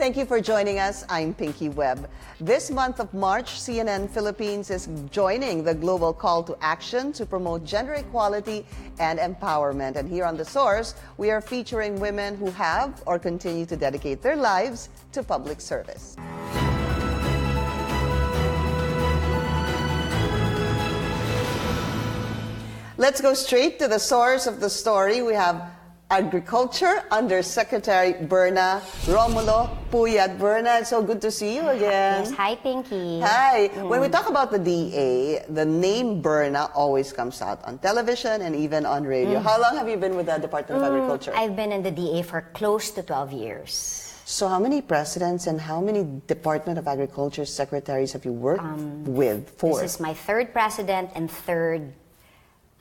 Thank you for joining us. I'm Pinky Webb. This month of March, CNN Philippines is joining the global call to action to promote gender equality and empowerment. And here on The Source, we are featuring women who have or continue to dedicate their lives to public service. Let's go straight to the source of the story. We have Agriculture Undersecretary Berna Romulo Puyat. Berna, it's so good to see you again. Yes, hi Pinky. Hi. When we talk about the DA, the name Berna always comes out on television and even on radio. How long have you been with the Department of Agriculture? I've been in the DA for close to 12 years. So how many presidents and how many Department of Agriculture secretaries have you worked with? For? This is my third president and third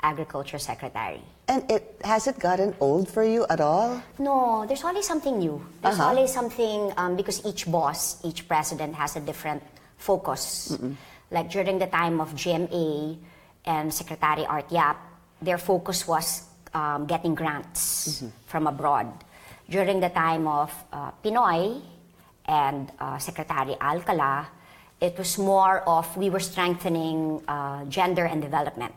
Agriculture Secretary. And has it gotten old for you at all? No, there's always something new. There's always something, because each boss, each president has a different focus. Like during the time of GMA and Secretary Art Yap, their focus was getting grants from abroad. During the time of Pinoy and Secretary Alcala, it was more of we were strengthening gender and development.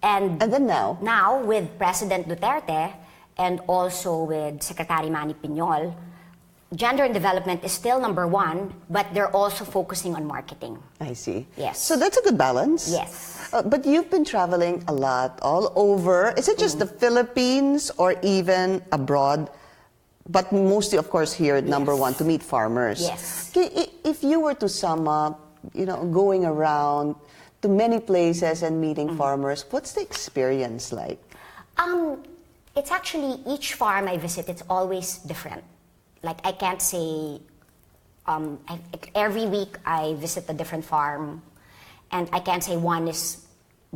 And then now? Now, with President Duterte and also with Secretary Manny Piñol, gender and development is still number one, but they're also focusing on marketing. I see. Yes. So that's a good balance. Yes. But you've been traveling a lot, all over. Is it just the Philippines or even abroad? But mostly, of course, here, number one, to meet farmers. Yes. If you were to sum up, going around to many places and meeting farmers, what's the experience like? It's actually, each farm I visit, it's always different. Like, I can't say, every week I visit a different farm, and I can't say one is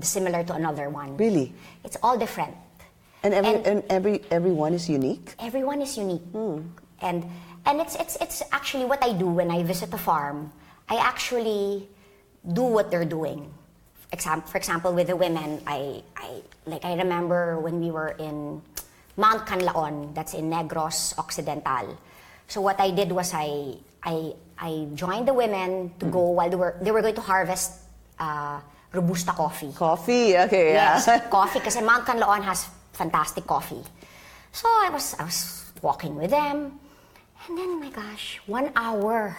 similar to another one. Really? It's all different. And everyone is unique? Everyone is unique. And it's actually what I do when I visit a farm. I actually do what they're doing. For example, with the women, I remember when we were in Mount Canlaon, that's in Negros Occidental. So what I did was I joined the women to go while they were going to harvest Robusta coffee. Coffee, okay, yeah. Yes, coffee, because Mount Canlaon has fantastic coffee. So I was walking with them, and then, my gosh, 1 hour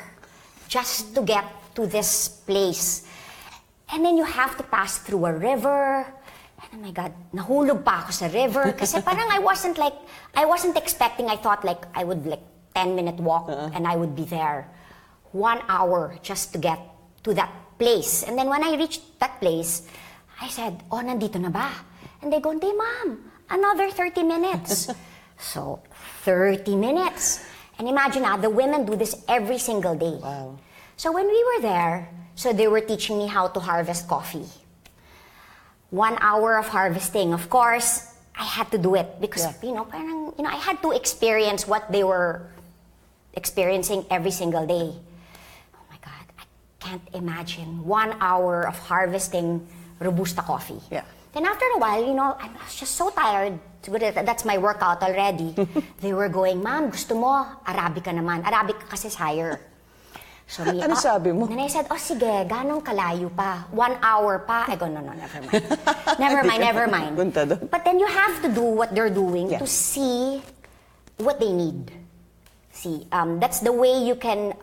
just to get to this place. And then you have to pass through a river. And oh my God, nahulog pa ako sa river. Kasi parang I wasn't expecting. I thought I would 10-minute walk and I would be there. 1 hour just to get to that place. And then when I reached that place, I said, oh, nandito na ba? And they go, hindi ma'am, another 30 minutes. So, 30 minutes. And imagine the women do this every single day. Wow. So when we were there, so they were teaching me how to harvest coffee. 1 hour of harvesting. Of course, I had to do it because, I had to experience what they were experiencing every single day. Oh my God, I can't imagine 1 hour of harvesting Robusta coffee. Yeah. Then after a while, I was just so tired. That's my workout already. They were going, ma'am, gusto mo, Arabica naman. Arabica kasi is higher. So ano sabi mo? Then I said, oh sige, ganong kalayo pa? 1 hour pa? I go, no, never mind. never mind. But then you have to do what they're doing to see what they need. See, that's the way you can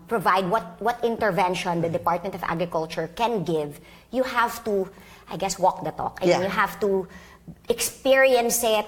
provide what intervention the Department of Agriculture can give. You have to, I guess, walk the talk. I mean, you have to experience it,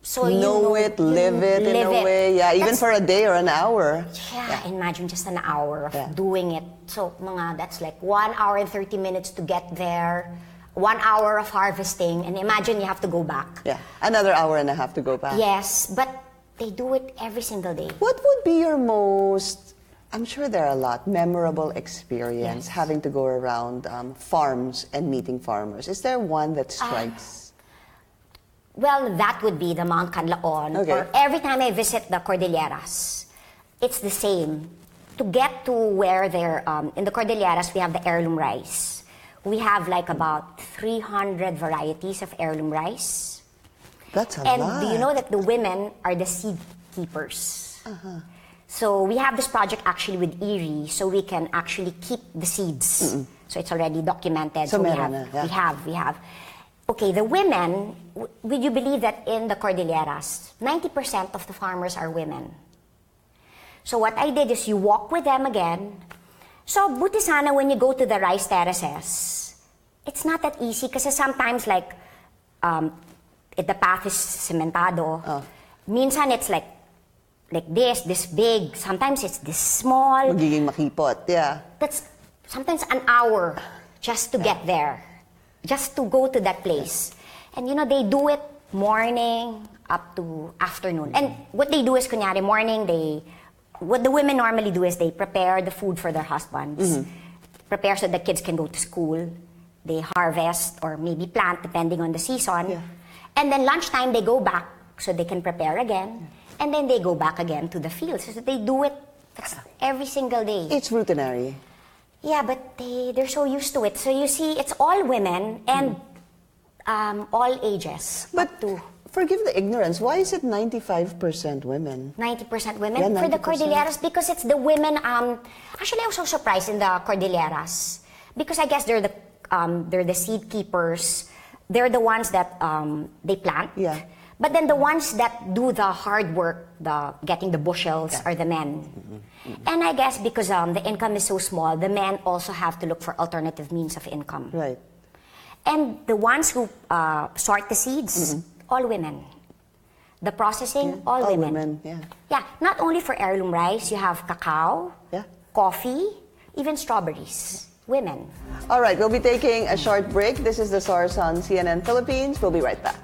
so know it, live it in a way. Yeah, even for a day or an hour. Yeah, imagine just an hour of doing it. So that's 1 hour and 30 minutes to get there. 1 hour of harvesting, and imagine you have to go back. Yeah, another hour and a half to go back. Yes, but they do it every single day. What would be your most, I'm sure there are a lot, memorable experience having to go around farms and meeting farmers? Is there one that strikes? Well, that would be the Mount Canlaon. Okay. Or every time I visit the Cordilleras, it's the same. To get to where they're, in the Cordilleras, we have the heirloom rice. We have about 300 varieties of heirloom rice. That's a lot. And do you know that the women are the seed keepers? So we have this project actually with Erie, so we can actually keep the seeds. So it's already documented. So we meron have, na, yeah. we have. Okay, the women, would you believe that in the Cordilleras, 90% of the farmers are women? So what I did is you walk with them again. So buti sana when you go to the rice terraces, it's not that easy kasi sometimes like, if the path is cementado, minsan it's like this big, sometimes it's this small. Magiging makipot, yeah. That's sometimes an hour just to get there, just to go to that place. And you know, they do it morning up to afternoon. And what they do is, kunyari, morning, what the women normally do is they prepare the food for their husbands, prepare so the kids can go to school, they harvest or maybe plant depending on the season. Yeah. And then lunchtime, they go back so they can prepare again. And then they go back again to the fields. So they do it every single day. It's routinary. Yeah, but they're so used to it. So you see, it's all women and all ages. But forgive the ignorance, why is it 95% women? 90% women Yeah, for the 90%. Cordilleras because it's the women. Actually, I was so surprised in the Cordilleras because I guess they're the seed keepers. They're the ones that they plant. Yeah. But then the ones that do the hard work, the getting the bushels, are the men. And I guess because the income is so small, the men also have to look for alternative means of income. Right. And the ones who sort the seeds, all women. The processing, all women. Yeah. Yeah, not only for heirloom rice, you have cacao, Yeah. coffee, even strawberries. Women. All right, we'll be taking a short break. This is The Source on CNN Philippines. We'll be right back.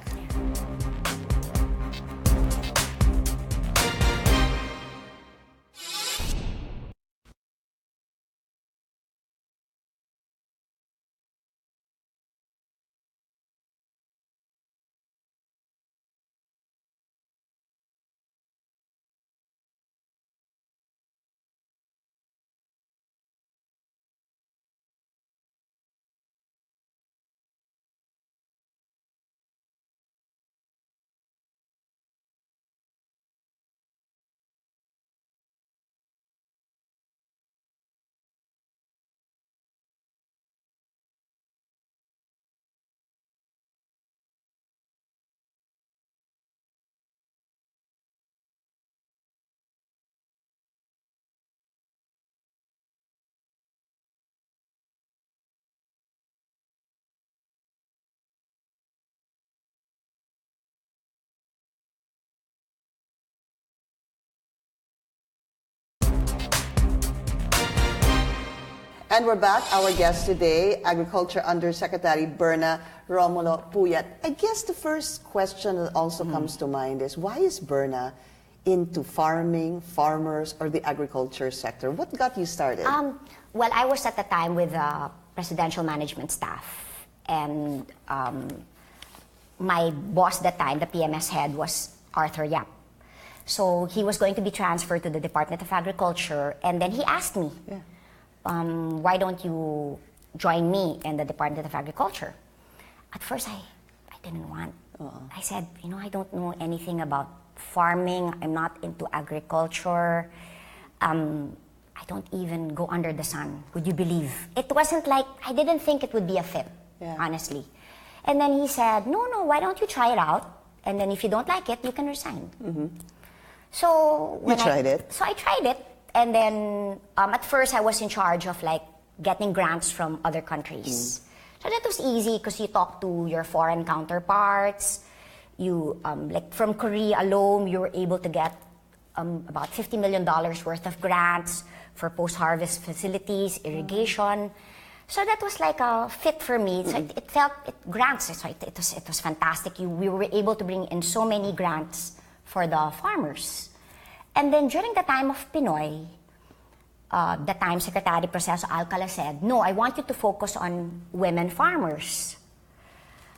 And we're back. Our guest today, Agriculture Undersecretary Berna Romulo Puyat. I guess the first question that also comes to mind is, why is Berna into farming, farmers, or the agriculture sector? What got you started? Well, I was at the time with the presidential management staff. And my boss that time, the PMS head, was Arthur Yap. So he was going to be transferred to the Department of Agriculture. And then he asked me, why don't you join me in the Department of Agriculture? At first, I didn't want. I said, I don't know anything about farming. I'm not into agriculture. I don't even go under the sun. Would you believe? It wasn't like, I didn't think it would be a fit, honestly. And then he said, no, why don't you try it out? And then if you don't like it, you can resign. So you tried it? So I tried it. And then at first I was in charge of like getting grants from other countries. So that was easy because you talk to your foreign counterparts. You like from Korea alone, you were able to get about $50 million worth of grants for post-harvest facilities, irrigation. So that was like a fit for me. So it felt grants. So it was fantastic. We were able to bring in so many grants for the farmers. And then during the time of Pinoy, the time Secretary Proceso Alcala said, no, I want you to focus on women farmers.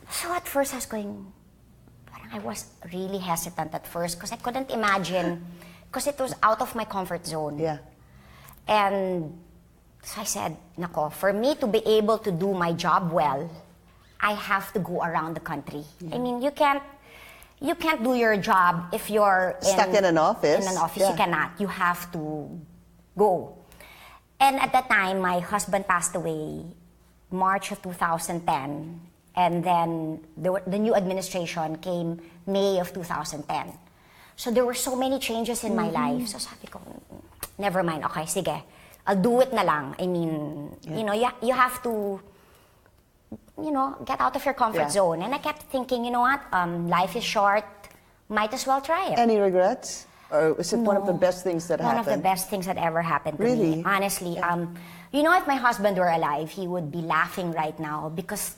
So at first I was going, I was really hesitant at first because I couldn't imagine, because it was out of my comfort zone. Yeah. And so I said, nako, for me to be able to do my job well, I have to go around the country. I mean, you can't you can't do your job if you're stuck in an office. In an office, you cannot. You have to go. And at that time, my husband passed away March of 2010. And then the new administration came May of 2010. So there were so many changes in my life. So sabi ko, never mind, okay, sige. I'll do it na lang. I mean, you know, you have to, you know, get out of your comfort zone. And I kept thinking, you know what, life is short, might as well try it. Any regrets? Or is it one of the best things that happened? One of the best things that ever happened to me, honestly. You know, if my husband were alive, he would be laughing right now because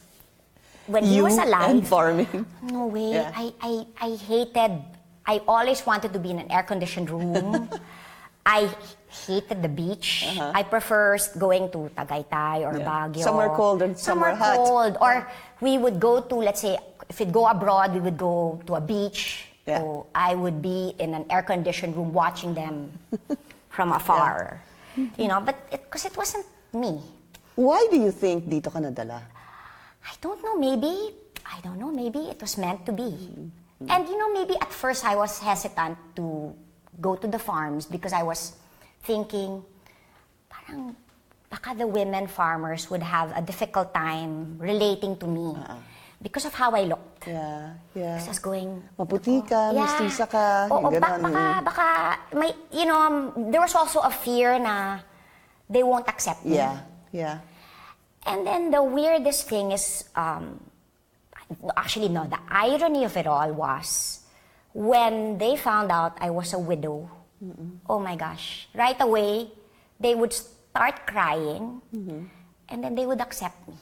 when he was alive, and farming. No way. I always wanted to be in an air-conditioned room. I hated the beach. I prefer going to Tagaytay or Baguio. Somewhere cold and somewhere hot. Cold. Or we would go to, let's say, if we'd go abroad, we would go to a beach. So I would be in an air-conditioned room watching them from afar. You know, but because it wasn't me. Why do you think dito ka nadala? I don't know, maybe it was meant to be. And you know, maybe at first I was hesitant to go to the farms because I was thinking, parang baka the women farmers would have a difficult time relating to me because of how I looked. Because I was going, maputi ka, mestiza ka, baka may, you know, there was also a fear na they won't accept me. And then the weirdest thing is, actually no, the irony of it all was when they found out I was a widow, oh my gosh, right away they would start crying and then they would accept me.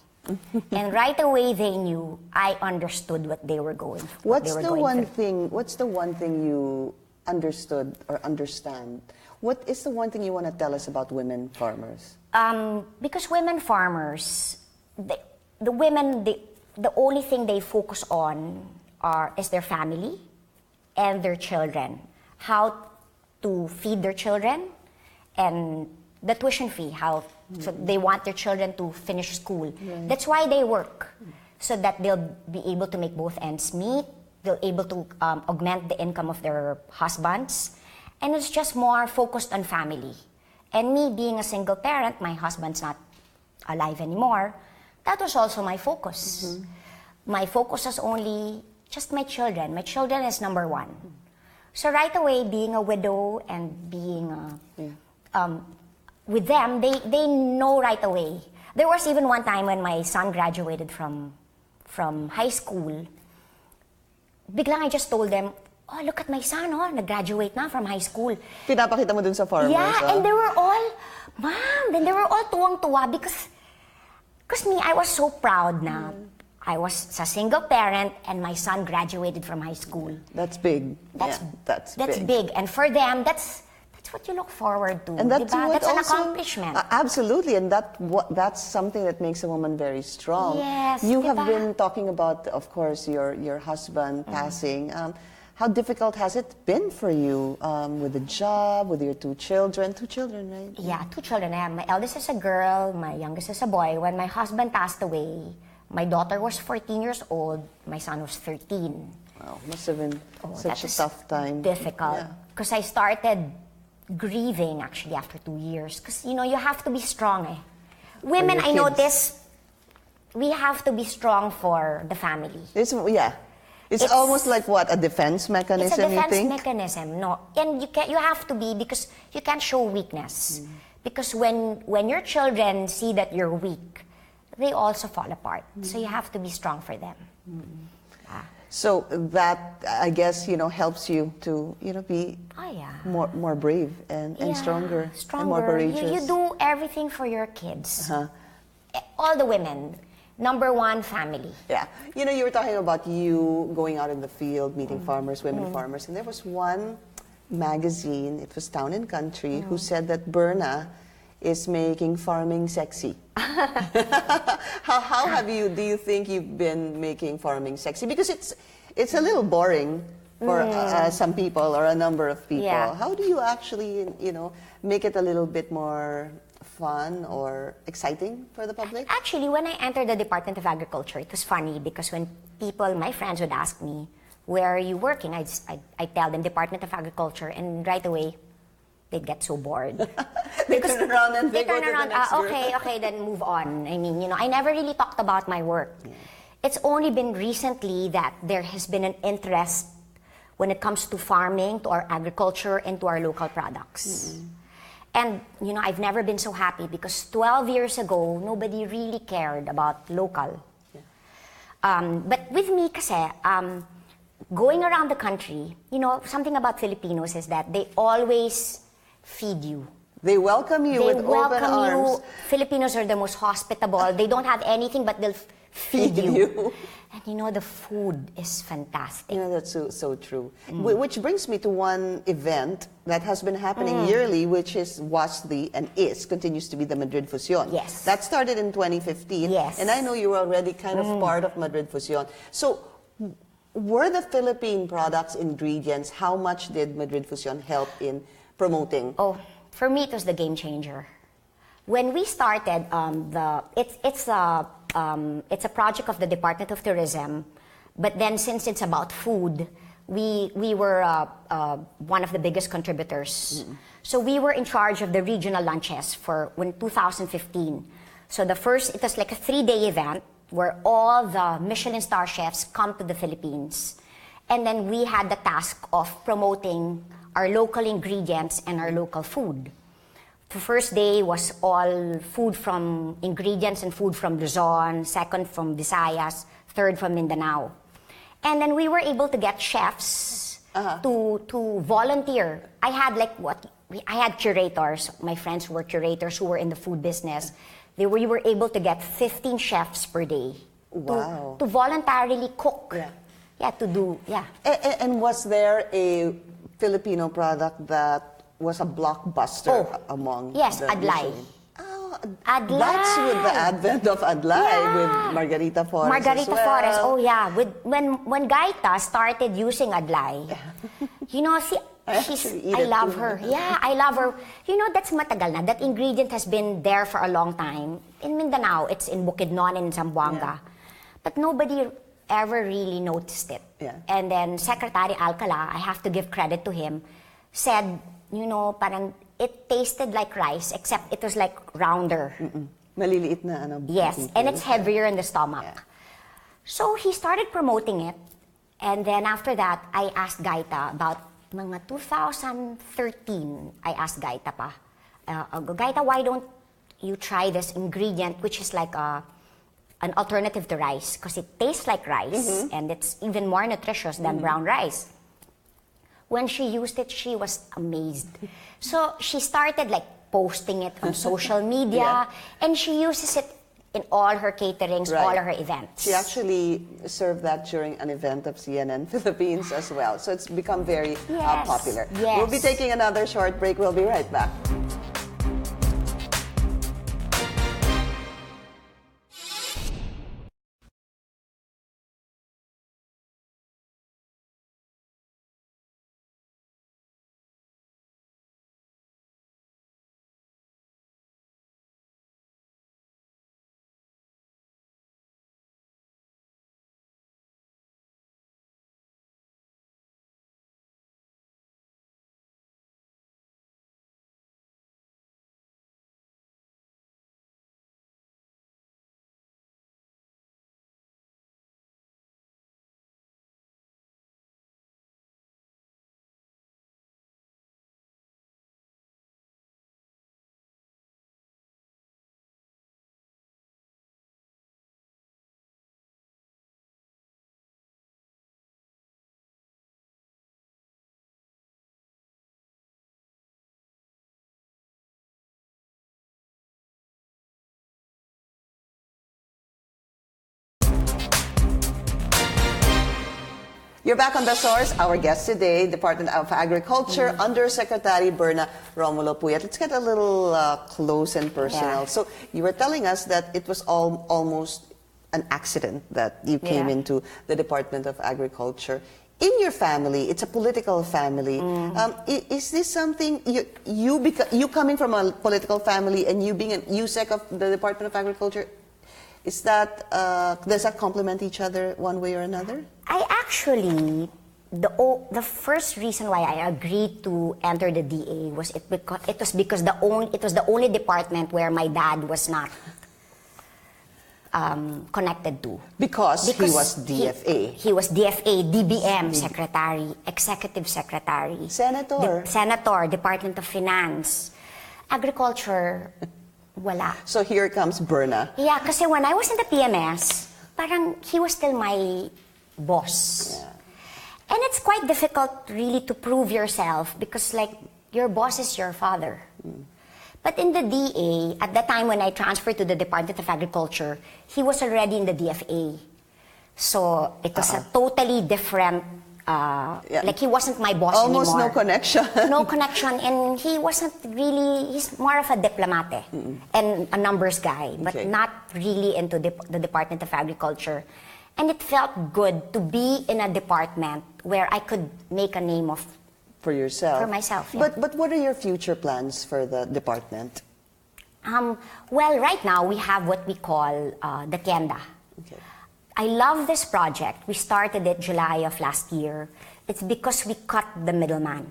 And right away they knew I understood what they were going through. What's the one thing you understood or understand? What is the one thing you want to tell us about women farmers? Because women farmers, the women, the only thing they focus on is their family and their children. How to feed their children and the tuition fee, so they want their children to finish school. That's why they work, so that they'll be able to make both ends meet, they'll able to augment the income of their husbands, and it's just more focused on family. And me being a single parent, my husband's not alive anymore, that was also my focus. My focus was only just my children. My children is number one. So right away, being a widow and being with them, they know right away. There was even one time when my son graduated from high school, biglang I just told them, oh, look at my son, nag-graduate na from high school. Pinapakita mo dun sa farmers, and they were all, Ma'am, then they were all tuwang-tuwa because me, I was so proud na I was a single parent and my son graduated from high school. That's big. That's big. And for them, that's what you look forward to. And that's an accomplishment. Absolutely, and that's something that makes a woman very strong. Yes, you have been talking about, of course, your husband passing. How difficult has it been for you with the job, with your two children? Two children, right? Yeah, two children. My eldest is a girl, my youngest is a boy. When my husband passed away, my daughter was 14 years old, my son was 13. Wow, must have been such a tough time. Difficult. Because I started grieving actually after 2 years. Because, you know, you have to be strong. Women, I notice, we have to be strong for the family. It's almost like what, a defense mechanism, it's a defense you think? mechanism, no. And you have to be, because you can't show weakness. Because when your children see that you're weak, they also fall apart. So you have to be strong for them. So that, I guess, helps you to, be more brave and stronger and more courageous. You do everything for your kids. All the women. Number one, family. Yeah. You were talking about you going out in the field, meeting farmers, women farmers, and there was one magazine, it was Town and Country, who said that Berna is making farming sexy. How do you think you've been making farming sexy? Because it's a little boring for some people or a number of people. Yeah. How do you actually, make it a little bit more fun or exciting for the public? Actually, when I entered the Department of Agriculture, it was funny because when my friends would ask me, where are you working? I tell them Department of Agriculture, and right away, they'd get so bored. They turn around and they go to the next group. Okay, then move on. I mean, I never really talked about my work. Yeah. It's only been recently that there has been an interest when it comes to farming, to our agriculture, and to our local products. And, I've never been so happy because 12 years ago, nobody really cared about local. Yeah. But with me, kasi, going around the country, something about Filipinos is that they always feed you. They welcome you with open arms. Filipinos are the most hospitable. They don't have anything, but they'll feed you. And the food is fantastic. That's so true. Which brings me to one event that has been happening yearly, which continues to be the Madrid Fusion. Yes. That started in 2015. Yes. And I know you were already kind of part of Madrid Fusion. So, were the Philippine products, ingredients, how much did Madrid Fusion help in promoting? Oh, for me, it was the game changer. When we started, it's a project of the Department of Tourism, but then since it's about food, we were one of the biggest contributors. So we were in charge of the regional lunches for 2015. So it was like a 3-day event where all the Michelin star chefs come to the Philippines. And then we had the task of promoting our local ingredients and our local food. The first day was all food from ingredients and food from Luzon, second from Visayas, third from Mindanao. And then we were able to get chefs to volunteer. I had curators, my friends who were curators who were in the food business. We were able to get 15 chefs per day to voluntarily cook. And was there a Filipino product that was a blockbuster among yes, the Adlay. Michelin? Adlay. That's with the advent of Adlay with Margarita Flores. Margarita Flores, oh yeah. When Gaita started using Adlay, I love her. Yeah, I love her. That's matagal na. That ingredient has been there for a long time. In Mindanao, it's in Bukidnon and in Zamboanga. But nobody ever really noticed it. Yeah. And then Secretary Alcala, I have to give credit to him, said, parang it tasted like rice, except it was like rounder. Maliliit na yes, and it's heavier in the stomach. Yeah. So he started promoting it, and then after that, I asked Gaita about mga 2013. I asked Gaita pa, Gaita, why don't you try this ingredient, which is like an alternative to rice, because it tastes like rice, and it's even more nutritious than brown rice. When she used it, she was amazed. So she started posting it on social media, and she uses it in all her caterings, all her events. She actually served that during an event of CNN Philippines as well. So it's become very popular. Yes. We'll be taking another short break. We'll be right back. You're back on The Source. Our guest today, Department of Agriculture, Undersecretary Berna Romulo Puyat. Let's get a little close and personal. Yeah. So you were telling us that it was almost an accident that you came into the Department of Agriculture. In your family, it's a political family. Is this something, you coming from a political family and you being an USEC of the Department of Agriculture, does that complement each other one way or another? I actually the first reason why I agreed to enter the DA was it was because it was the only department where my dad was not connected to. Because he was DFA. He was DFA, DBM secretary, executive secretary, senator, Department of Finance, agriculture, wala. So here comes Berna. Yeah, kasi when I was in the PMS, parang he was still my boss. Yeah. And it's quite difficult really to prove yourself because like your boss is your father. But in the DA, at the time when I transferred to the Department of Agriculture, he was already in the DFA. So it was a totally different, like he wasn't my boss anymore. Almost no connection. No connection, and he wasn't really, he's more of a diplomate and a numbers guy, but not really into the Department of Agriculture. And it felt good to be in a department where I could make a name of for yourself. For myself, yeah. But what are your future plans for the department? Well, right now we have what we call the Tienda. Okay. I love this project. We started it July of last year. It's because we cut the middleman.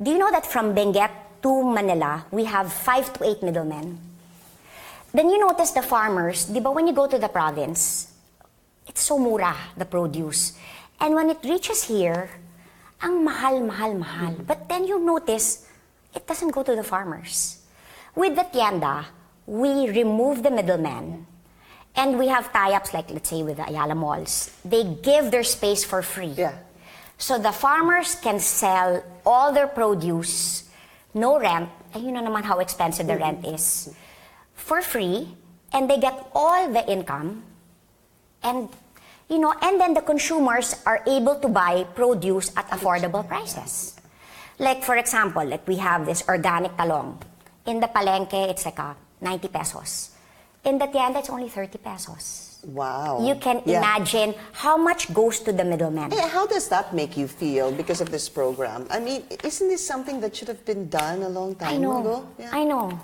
Do you know that from Benguet to Manila, we have 5 to 8 middlemen? Then you notice the farmers, di ba, when you go to the province, it's so mura, the produce. And when it reaches here, ang mahal, mahal, mahal. But then you notice, it doesn't go to the farmers. With the Tienda, we remove the middleman, and we have tie-ups like, let's say, with the Ayala malls. They give their space for free. Yeah. So the farmers can sell all their produce, no rent, and you know naman how expensive the rent is, for free, and they get all the income, and you know, and then the consumers are able to buy produce at affordable prices. Like for example, like we have this organic talong. In the palengke, it's like 90 pesos. In the tienda, it's only 30 pesos. Wow. You can imagine how much goes to the middleman. Hey, how does that make you feel because of this program? I mean, isn't this something that should have been done a long time ago? Yeah. I know.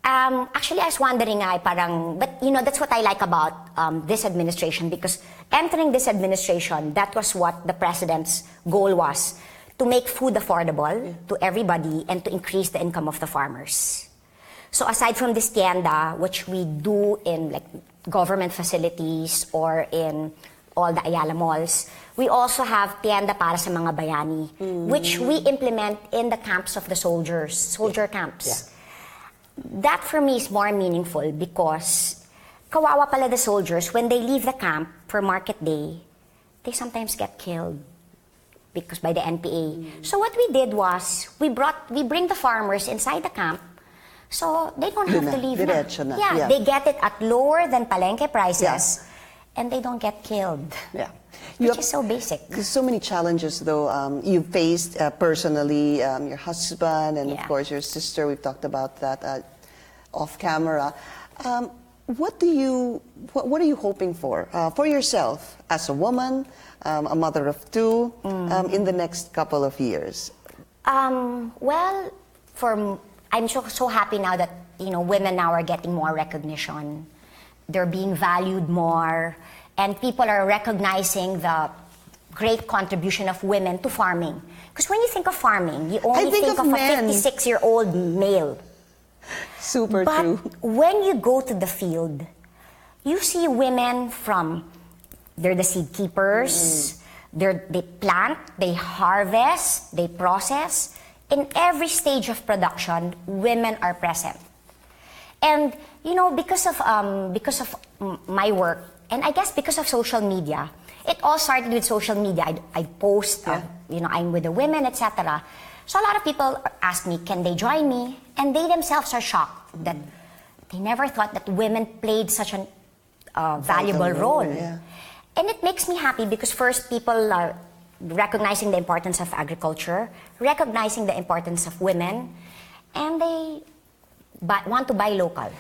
Actually, I was wondering, but you know, that's what I like about this administration, because entering this administration, that was what the president's goal was, to make food affordable to everybody and to increase the income of the farmers. So aside from this tienda, which we do in like government facilities or in all the Ayala malls, we also have tienda para sa mga bayani, which we implement in the camps of the soldiers, soldier camps. Yeah. That for me is more meaningful because kawawa pala the soldiers, when they leave the camp for market day, they sometimes get killed because by the NPA. So what we did was, we bring the farmers inside the camp, so they don't have to leave na. Yeah, they get it at lower than palengke prices, and they don't get killed. Yeah. Which is so basic. There's so many challenges, though, you faced personally, your husband and, of course, your sister. We've talked about that off camera. What are you hoping for yourself as a woman, a mother of 2, in the next couple of years? Well, I'm so happy now that, you know, women now are getting more recognition. They're being valued more. And people are recognizing the great contribution of women to farming. Because when you think of farming, you only think of a 56-year-old male. Super but true. When you go to the field, you see women they're the seed keepers, they plant, they harvest, they process. In every stage of production, women are present. And, you know, because of my work, and I guess because of social media, it all started with social media. I post, you know, I'm with the women, etc. So a lot of people ask me, can they join me? And they themselves are shocked that they never thought that women played such a valuable role. Yeah. And it makes me happy because first, people are recognizing the importance of agriculture, recognizing the importance of women, and they want to buy local.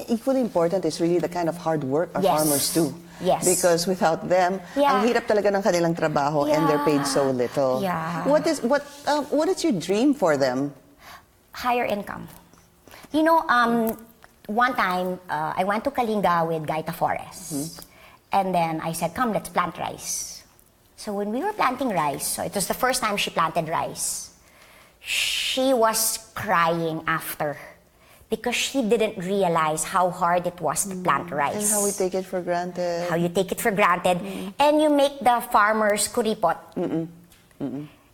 Equally important is really the kind of hard work our farmers do. Yes. Because without them, ang hirap talaga ng kanilang trabaho and they're paid so little. Yeah. What is your dream for them? Higher income. You know, one time I went to Kalinga with Gaita Forest, and then I said, "Come, let's plant rice." So when we were planting rice, so it was the first time she planted rice, she was crying after because she didn't realize how hard it was to plant rice. And how we take it for granted. How you take it for granted. And you make the farmers kuripot.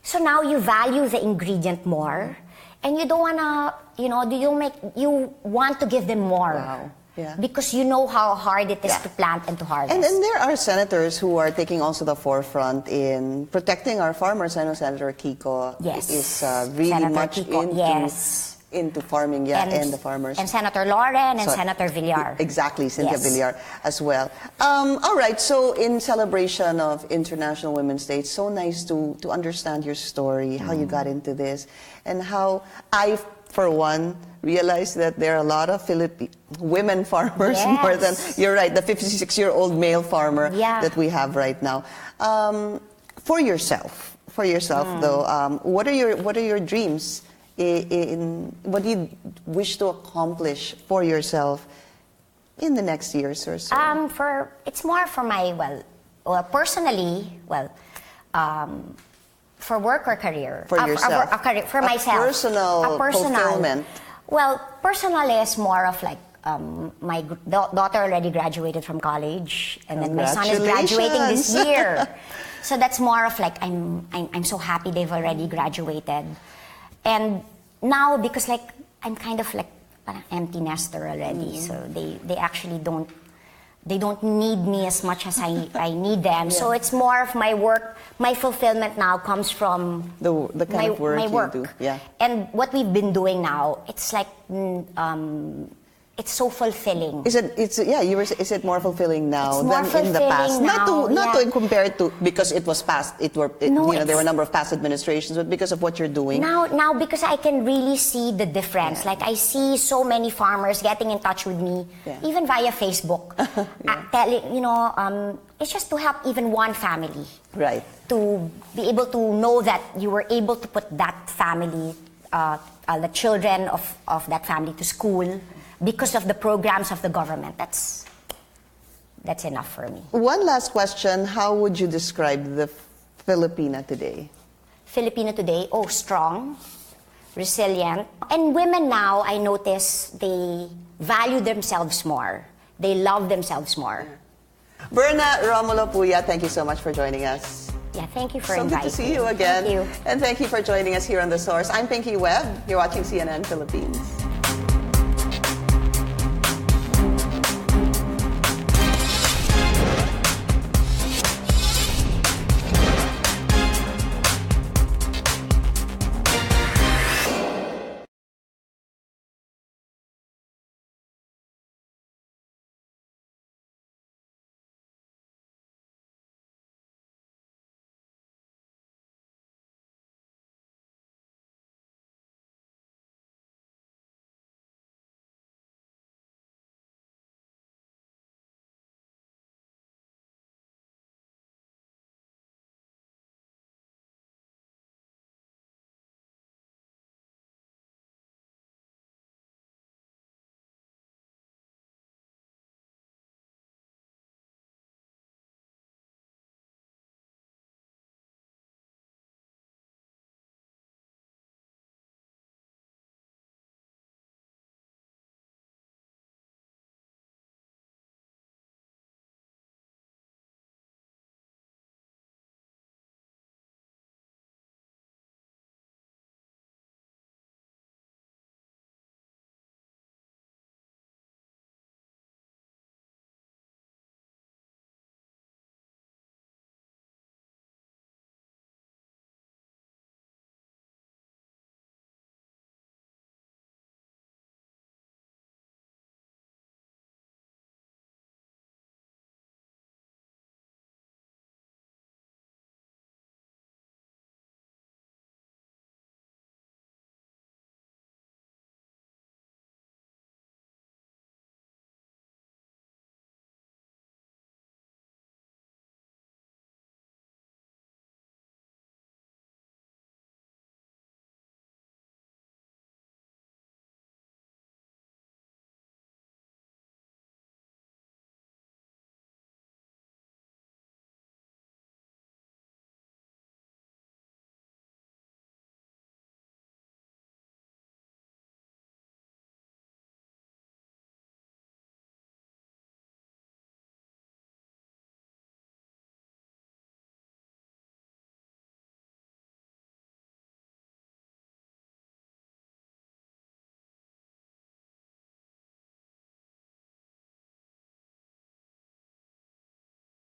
So now you value the ingredient more. And you don't wanna, you want to give them more. Wow. Yeah. Because you know how hard it is to plant and to harvest. And there are senators who are taking also the forefront in protecting our farmers. I know Senator Kiko is really Senator much Kiko, into farming and the farmers. And Senator Lauren and Senator Villar. Exactly, Cynthia Villar as well. All right, so in celebration of International Women's Day, it's so nice to understand your story, how you got into this, and how I, for one, realized that there are a lot of Philippine women farmers more than, you're right, the 56-year-old male farmer that we have right now. For yourself though, what are your dreams? What do you wish to accomplish for yourself in the next years or so? It's more for my, personally, for work or career? For yourself. For myself. Personal fulfillment. Well, personal is more of like, my daughter already graduated from college, and then my son is graduating this year. So that's more of like, I'm so happy they've already graduated. And now, because like, I'm kind of like an empty nester already, so they actually don't need me as much as I need them. So it's more of my work. My fulfillment now comes from the kind of work my work. you do. Yeah. And what we've been doing now, it's like it's so fulfilling. Is it more fulfilling now than in the past? Now, not to compare it to because it was past. There were a number of past administrations, but because of what you're doing now because I can really see the difference. Like I see so many farmers getting in touch with me, even via Facebook, telling it's just to help even one family, right? To be able to know that you were able to put that family, the children of that family to school. Because of the programs of the government. That's enough for me. One last question. How would you describe the Filipina today? Filipina today, strong, resilient. And women now, I notice, they value themselves more. They love themselves more. Berna Romulo Puya, thank you so much for joining us. Yeah, thank you for inviting me. So good to see you again. Thank you. And thank you for joining us here on The Source. I'm Pinky Webb. You're watching CNN Philippines.